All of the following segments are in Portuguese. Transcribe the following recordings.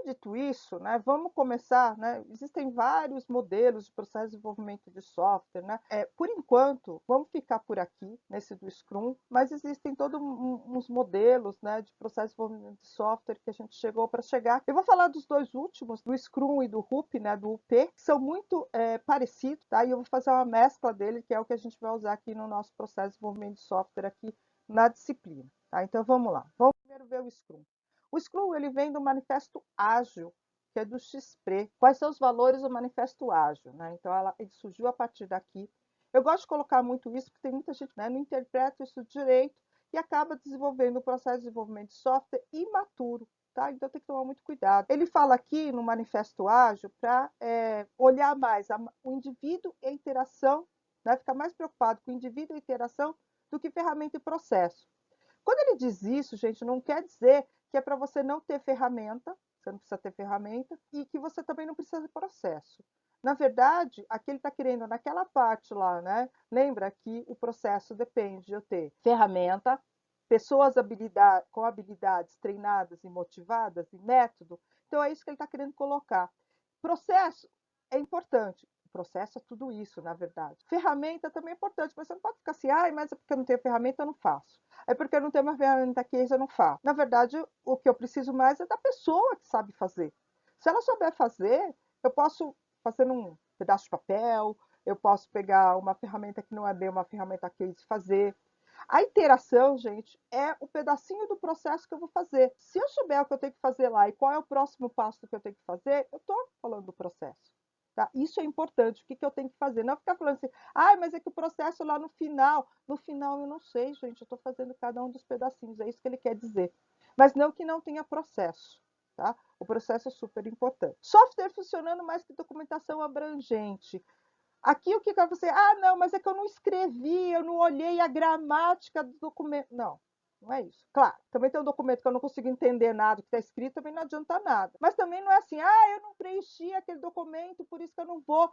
dito isso, né, vamos começar, né, existem vários modelos de processo de desenvolvimento de software, né, por enquanto, vamos ficar por aqui, nesse do Scrum, mas existem todos uns modelos, né, de processo de desenvolvimento de software que a gente chegou para chegar. Eu vou falar dos dois últimos, do Scrum e do RUP, né, do UP, que são muito parecidos, tá, e eu vou fazer uma mescla dele, que é o que a gente vai usar aqui no nosso processo de desenvolvimento de software aqui na disciplina, tá, então vamos lá. Vamos primeiro ver o Scrum. O Scrum ele vem do Manifesto Ágil, que é do XPRE. Quais são os valores do Manifesto Ágil? Né? Então, ele surgiu a partir daqui. Eu gosto de colocar muito isso, porque tem muita gente que não interpreta isso direito e acaba desenvolvendo o processo de desenvolvimento de software imaturo. Tá? Então, tem que tomar muito cuidado. Ele fala aqui no Manifesto Ágil para olhar mais o indivíduo e a interação, né? Ficar mais preocupado com o indivíduo e a interação do que ferramenta e processo. Quando ele diz isso, gente, não quer dizer que é para você não ter ferramenta, você não precisa ter ferramenta, e que você também não precisa de processo. Na verdade, aqui ele está querendo, naquela parte lá, né? Lembra que o processo depende de eu ter ferramenta, pessoas com habilidades treinadas e motivadas, e método. Então, é isso que ele está querendo colocar. Processo é importante. O processo é tudo isso, na verdade. Ferramenta também é importante, mas você não pode ficar assim, mas é porque eu não tenho ferramenta, eu não faço. É porque eu não tenho uma ferramenta que eu não faço. Na verdade, o que eu preciso mais é da pessoa que sabe fazer. Se ela souber fazer, eu posso fazer num pedaço de papel, eu posso pegar uma ferramenta que não é bem uma ferramenta case e fazer. A interação, gente, é o pedacinho do processo que eu vou fazer. Se eu souber o que eu tenho que fazer lá e qual é o próximo passo que eu tenho que fazer, eu estou falando do processo. Tá? Isso é importante, o que eu tenho que fazer. Não ficar falando assim, mas é que o processo lá no final eu não sei, gente, eu estou fazendo cada um dos pedacinhos, é isso que ele quer dizer. Mas não que não tenha processo. Tá? O processo é super importante. Software funcionando mais que documentação abrangente. Aqui o que vai você? Não, mas é que eu não escrevi, eu não olhei a gramática do documento. Não, não é isso. Claro, também tem um documento que eu não consigo entender nada que está escrito, também não adianta nada. Mas também não é assim, eu não preenchi aquele documento, por isso que eu não vou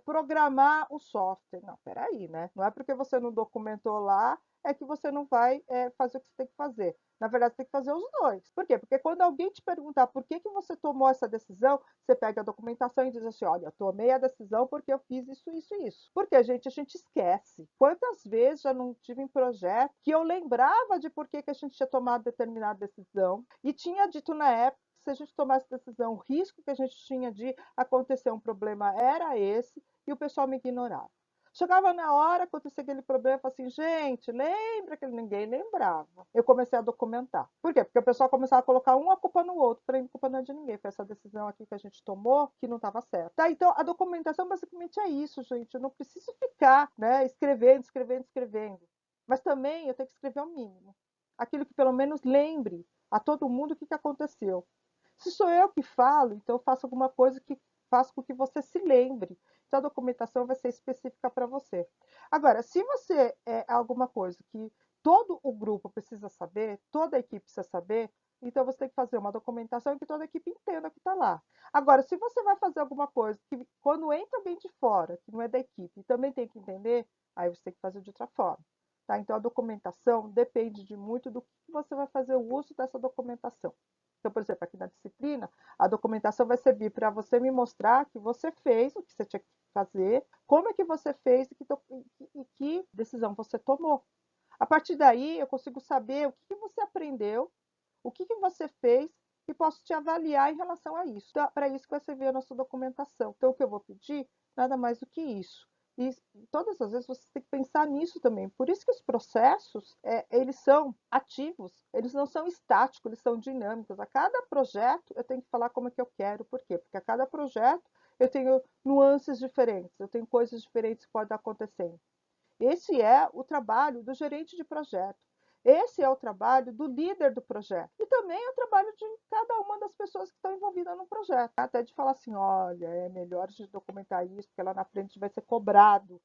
programar o software. Não, peraí, né? Não é porque você não documentou lá, é que você não vai fazer o que você tem que fazer. Na verdade, você tem que fazer os dois. Por quê? Porque quando alguém te perguntar por que você tomou essa decisão, você pega a documentação e diz assim, olha, eu tomei a decisão porque eu fiz isso, isso e isso. Porque, a gente esquece. Quantas vezes já não tive em projeto que eu lembrava de por que a gente tinha tomado determinada decisão e tinha dito na época que se a gente tomasse decisão, o risco que a gente tinha de acontecer um problema era esse, e o pessoal me ignorava. Chegava na hora, acontecia aquele problema, eu falava assim, gente, lembra que ninguém lembrava. Eu comecei a documentar. Por quê? Porque o pessoal começava a colocar uma culpa no outro, para a culpa não é de ninguém, foi essa decisão aqui que a gente tomou que não estava certa. Tá, então, a documentação basicamente é isso, gente. Eu não preciso ficar escrevendo. Mas também eu tenho que escrever o mínimo. Aquilo que pelo menos lembre a todo mundo o que aconteceu. Se sou eu que falo, então eu faço alguma coisa que faça com que você se lembre. Então a documentação vai ser específica para você. Agora, se você alguma coisa que todo o grupo precisa saber, toda a equipe precisa saber, então você tem que fazer uma documentação que toda a equipe entenda o que está lá. Agora, se você vai fazer alguma coisa que quando entra alguém de fora, que não é da equipe, também tem que entender, aí você tem que fazer de outra forma. Tá? Então a documentação depende de muito do que você vai fazer o uso dessa documentação. Então, por exemplo, aqui na disciplina, a documentação vai servir para você me mostrar que você fez o que você tinha que fazer, como é que você fez e que decisão você tomou. A partir daí, eu consigo saber o que você aprendeu, o que você fez e posso te avaliar em relação a isso. Então, para isso que vai servir a nossa documentação. Então, o que eu vou pedir, nada mais do que isso. E todas as vezes você tem que pensar nisso também. Por isso que os processos, eles são ativos, eles não são estáticos, eles são dinâmicos. A cada projeto eu tenho que falar como é que eu quero. Por quê? Porque a cada projeto eu tenho nuances diferentes, eu tenho coisas diferentes que podem estar acontecendo. Esse é o trabalho do gerente de projeto. Esse é o trabalho do líder do projeto. E também é o trabalho de cada uma das pessoas que estão envolvidas no projeto. Até de falar assim, olha, é melhor a gente documentar isso, porque lá na frente vai ser cobrado.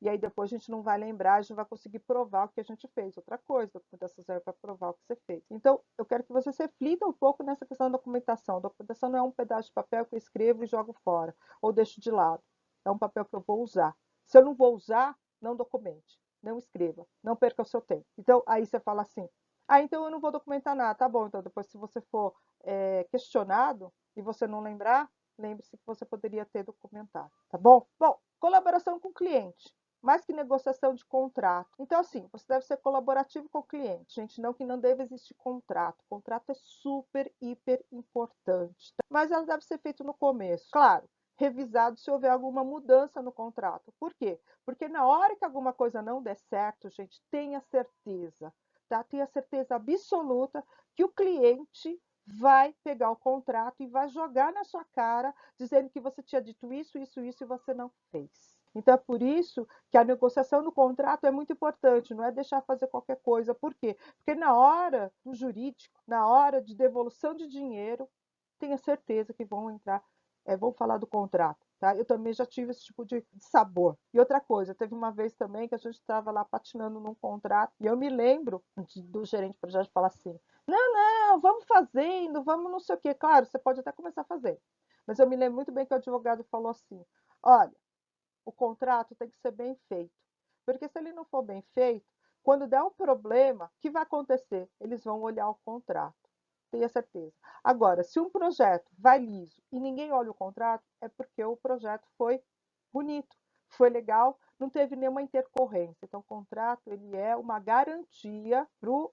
E aí depois a gente não vai lembrar, a gente não vai conseguir provar o que a gente fez. Outra coisa, a documentação serve para provar o que você fez. Então, eu quero que você se reflita um pouco nessa questão da documentação. A documentação não é um pedaço de papel que eu escrevo e jogo fora, ou deixo de lado. É um papel que eu vou usar. Se eu não vou usar, não documente, não escreva, não perca o seu tempo. Então, aí você fala assim, Ah, então eu não vou documentar nada. Tá bom, então depois se você for questionado e você não lembrar, lembre-se que você poderia ter documentado, tá bom? Bom, colaboração com o cliente. Mais que negociação de contrato. Então, assim, você deve ser colaborativo com o cliente. Gente, não que não deve existir contrato. O contrato é super, hiper importante. Tá? Mas ela deve ser feito no começo. Claro, revisado se houver alguma mudança no contrato. Por quê? Porque na hora que alguma coisa não der certo, gente, tenha certeza, tá? Tenha certeza absoluta que o cliente vai pegar o contrato e vai jogar na sua cara, dizendo que você tinha dito isso, isso, isso e você não fez. Então é por isso que a negociação do contrato é muito importante, não é deixar fazer qualquer coisa. Por quê? Porque na hora do jurídico, na hora de devolução de dinheiro, tenha certeza que vão entrar, vão falar do contrato. Tá? Eu também já tive esse tipo de sabor. E outra coisa, teve uma vez também que a gente estava lá patinando num contrato, e eu me lembro do gerente de projeto falar assim: não, não, vamos fazendo, vamos não sei o quê. Claro, você pode até começar a fazer. Mas eu me lembro muito bem que o advogado falou assim: olha, o contrato tem que ser bem feito. Porque se ele não for bem feito, quando der um problema, o que vai acontecer? Eles vão olhar o contrato. Tenha certeza. Agora, se um projeto vai liso e ninguém olha o contrato, é porque o projeto foi bonito, foi legal, não teve nenhuma intercorrência. Então, o contrato ele é uma garantia para o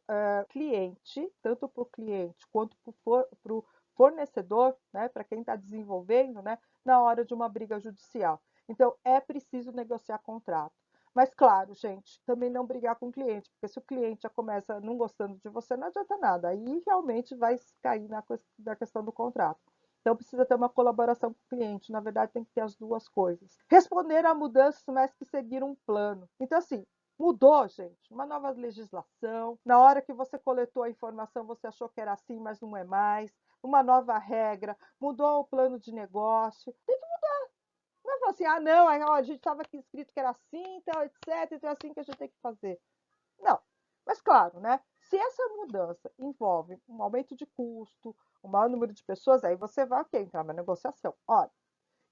cliente, tanto para o cliente quanto para o fornecedor, né, para quem está desenvolvendo, né, na hora de uma briga judicial. Então, é preciso negociar contrato. Mas, claro, gente, também não brigar com o cliente, porque se o cliente já começa não gostando de você, não adianta nada. Aí realmente vai cair na questão do contrato. Então, precisa ter uma colaboração com o cliente. Na verdade, tem que ter as duas coisas. Responder a mudanças, mas que seguir um plano. Então, assim, mudou, gente. Uma nova legislação. Na hora que você coletou a informação, você achou que era assim, mas não é mais. Uma nova regra. Mudou o plano de negócio. Tem que não falar assim, ah, não, a gente estava aqui escrito que era assim, então, etc, então é assim que a gente tem que fazer. Não. Mas, claro, né? Se essa mudança envolve um aumento de custo, um maior número de pessoas, aí você vai okay, entrar na negociação. Olha,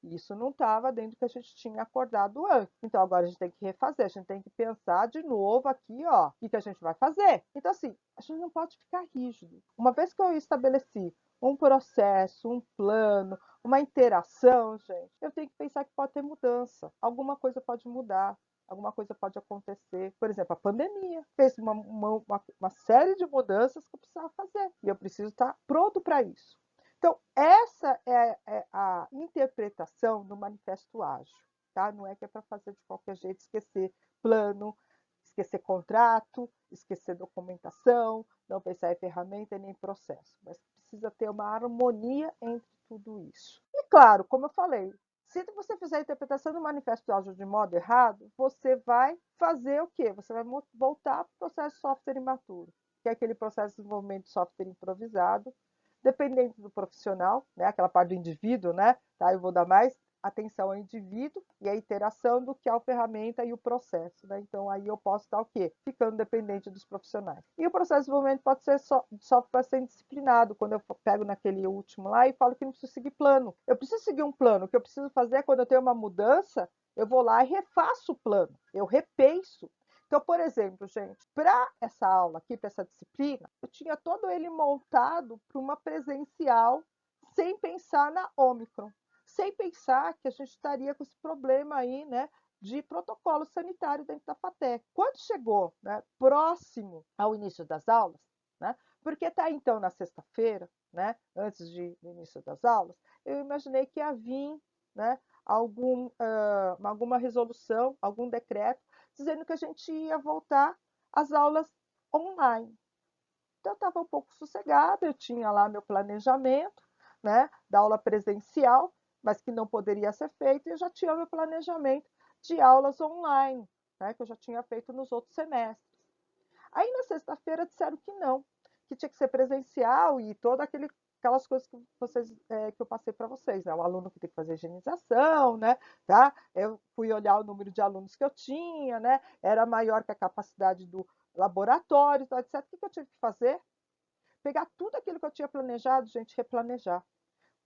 isso não estava dentro do que a gente tinha acordado antes. Então agora a gente tem que refazer, a gente tem que pensar de novo aqui, ó, o que a gente vai fazer. Então, assim, a gente não pode ficar rígido. Uma vez que eu estabeleci um processo, um plano, uma interação, gente, eu tenho que pensar que pode ter mudança. Alguma coisa pode mudar. Alguma coisa pode acontecer. Por exemplo, a pandemia fez uma série de mudanças que eu precisava fazer. E eu preciso estar pronto para isso. Então, essa é a interpretação do manifesto ágil. Tá? Não é que é para fazer de qualquer jeito, esquecer plano, esquecer contrato, esquecer documentação, não pensar em ferramenta nem processo. Mas precisa ter uma harmonia entre tudo isso. E claro, como eu falei, se você fizer a interpretação do manifesto ágil de modo errado, você vai fazer o quê? Você vai voltar para o processo de software imaturo, que é aquele processo de desenvolvimento de software improvisado, dependendo do profissional, né, aquela parte do indivíduo, né, tá? Eu vou dar mais atenção ao indivíduo e à interação do que à ferramenta e o processo, né? Então aí eu posso estar o quê? Ficando dependente dos profissionais. E o processo de desenvolvimento pode ser software ser disciplinado, quando eu pego naquele último lá e falo que não preciso seguir plano. Eu preciso seguir um plano. O que eu preciso fazer é quando eu tenho uma mudança, eu vou lá e refaço o plano. Eu repenso. Então, por exemplo, gente, para essa aula aqui, para essa disciplina, eu tinha todo ele montado para uma presencial, sem pensar na Omicron, sem pensar que a gente estaria com esse problema aí, né, de protocolo sanitário dentro da FATEC. Quando chegou, né, próximo ao início das aulas, né, porque até então, na sexta-feira, né, antes do início das aulas, eu imaginei que ia vir, né, alguma resolução, algum decreto dizendo que a gente ia voltar às aulas online. Então, eu estava um pouco sossegada, eu tinha lá meu planejamento, né, da aula presencial, mas que não poderia ser feito, e eu já tinha meu planejamento de aulas online, né, que eu já tinha feito nos outros semestres. Aí, na sexta-feira, disseram que não, que tinha que ser presencial e todas aquelas coisas que eu passei para vocês, né? O aluno que tem que fazer higienização, né? Tá? Eu fui olhar o número de alunos que eu tinha, né? Era maior que a capacidade do laboratório, tá, etc. O que eu tive que fazer? Pegar tudo aquilo que eu tinha planejado, gente, replanejar.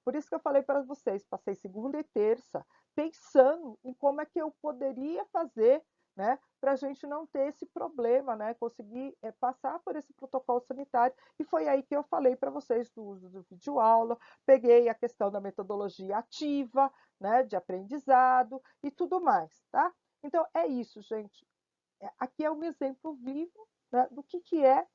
Por isso que eu falei para vocês, passei segunda e terça pensando em como é que eu poderia fazer né, para a gente não ter esse problema, né, conseguir passar por esse protocolo sanitário. E foi aí que eu falei para vocês do uso do videoaula, peguei a questão da metodologia ativa, né, de aprendizado e tudo mais, tá? Então, é isso, gente. Aqui é um exemplo vivo, né, do que é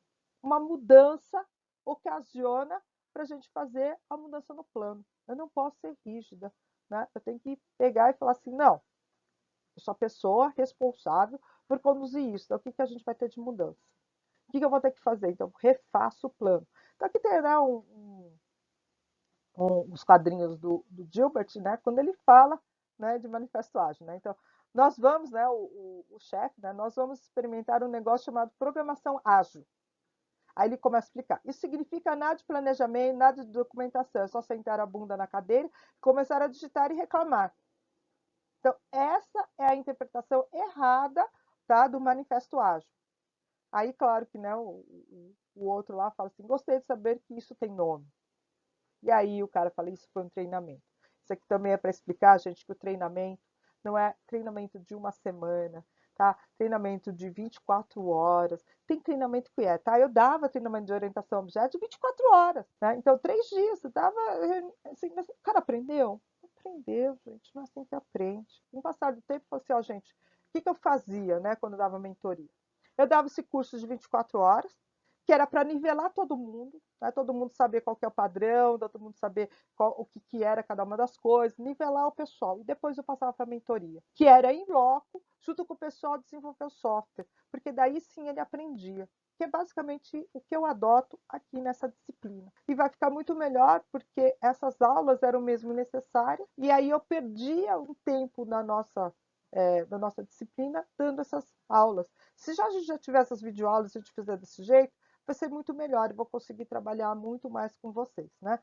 uma mudança ocasiona para a gente fazer a mudança no plano. Eu não posso ser rígida, né? Eu tenho que pegar e falar assim, não, eu sou a pessoa responsável por conduzir isso. Então, o que a gente vai ter de mudança? O que eu vou ter que fazer? Então, refaço o plano. Então, aqui terá os quadrinhos do Gilbert, né, quando ele fala, né, de manifesto ágil. Né? Então, nós vamos, né, o chefe, né, nós vamos experimentar um negócio chamado programação ágil. Aí ele começa a explicar. Isso significa nada de planejamento, nada de documentação, é só sentar a bunda na cadeira, começar a digitar e reclamar. Então, essa é a interpretação errada, tá, do manifesto ágil. Aí, claro que, né, o outro lá fala assim, gostei de saber que isso tem nome. E aí o cara fala, isso foi um treinamento. Isso aqui também é para explicar, gente, que o treinamento não é treinamento de uma semana, tá? Treinamento de 24 horas. Tem treinamento que é, tá? Eu dava treinamento de orientação a objeto de 24 horas, né? Então, 3 dias, eu dava, assim, mas o cara aprendeu? Aprendeu, gente, não é assim que aprende. Com o passar do tempo, eu falei assim, ó, gente, o que eu fazia, né, quando eu dava mentoria? Eu dava esse curso de 24 horas, que era para nivelar todo mundo, né? Todo mundo saber qual que é o padrão, todo mundo saber o que era cada uma das coisas, nivelar o pessoal. E depois eu passava para a mentoria, que era em loco, junto com o pessoal desenvolver o software, porque daí sim ele aprendia. Que é basicamente o que eu adoto aqui nessa disciplina. E vai ficar muito melhor, porque essas aulas eram mesmo necessárias, e aí eu perdia um tempo da nossa disciplina dando essas aulas. Se já a gente já tiver essas videoaulas, se a gente fizer desse jeito, vai ser muito melhor e vou conseguir trabalhar muito mais com vocês, né?